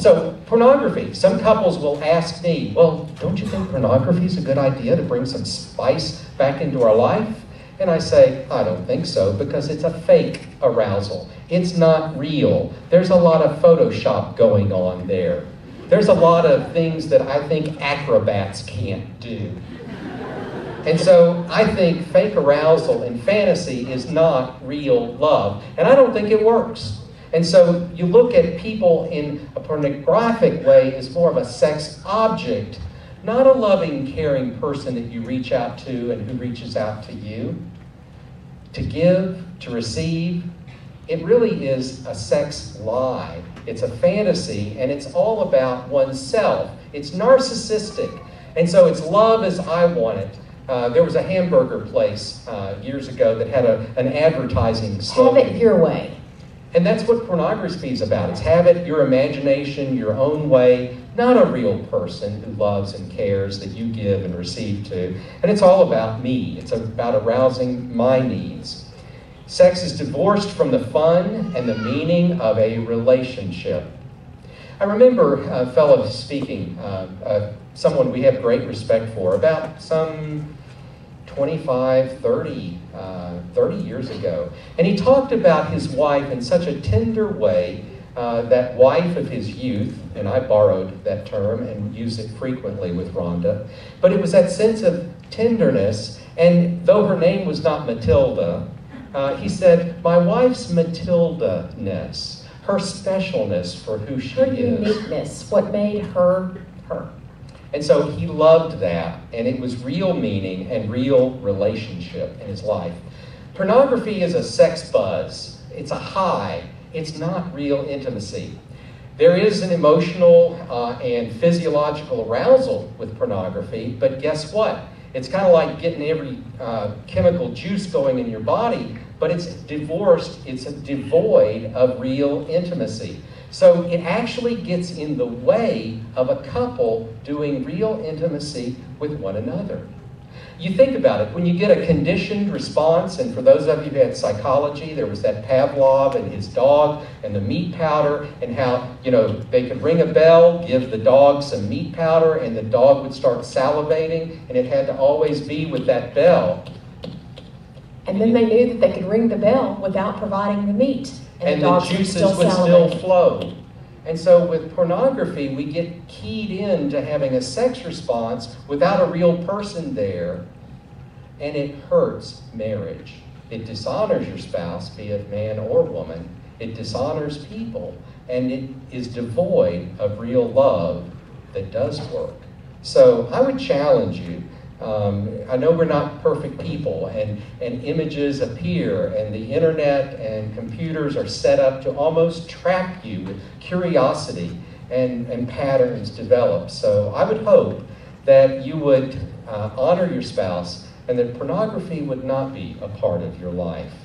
So pornography, some couples will ask me, well, don't you think pornography is a good idea to bring some spice back into our life? And I say, I don't think so, because it's a fake arousal. It's not real. There's a lot of Photoshop going on there. There's a lot of things that I think acrobats can't do. And so I think fake arousal and fantasy is not real love. And I don't think it works. And so you look at people in a pornographic way as more of a sex object, not a loving, caring person that you reach out to and who reaches out to you. To give, to receive, it really is a sex lie. It's a fantasy, and it's all about oneself. It's narcissistic. And so it's love as I want it. There was a hamburger place years ago that had an advertising slogan. Have it your way. And that's what pornography is about. It's have it your imagination, your own way, not a real person who loves and cares that you give and receive to. And it's all about me. It's about arousing my needs. Sex is divorced from the fun and the meaning of a relationship. I remember a fellow speaking, someone we have great respect for, about some 25, 30 years ago. And he talked about his wife in such a tender way, that wife of his youth, and I borrowed that term and use it frequently with Rhonda, but it was that sense of tenderness, and though her name was not Matilda, he said, my wife's Matilda-ness, her specialness for who she Her is. uniqueness, what made her her. And so he loved that, and it was real meaning and real relationship in his life. Pornography is a sex buzz. It's a high. It's not real intimacy. There is an emotional and physiological arousal with pornography, but guess what? It's kind of like getting every chemical juice going in your body, but it's divorced, it's devoid of real intimacy. So it actually gets in the way of a couple doing real intimacy with one another. You think about it, when you get a conditioned response, and for those of you who had psychology, there was that Pavlov and his dog and the meat powder, and how, they could ring a bell, give the dog some meat powder, and the dog would start salivating, and it had to always be with that bell. And then they knew that they could ring the bell without providing the meat. And the juices would still flow. And so with pornography, we get keyed in to having a sex response without a real person there, and it hurts marriage. It dishonors your spouse, be it man or woman. It dishonors people, and it is devoid of real love that does work. So I would challenge you. I know we're not perfect people, and images appear, and the internet and computers are set up to almost trap you with curiosity, and patterns develop. So I would hope that you would honor your spouse, and that pornography would not be a part of your life.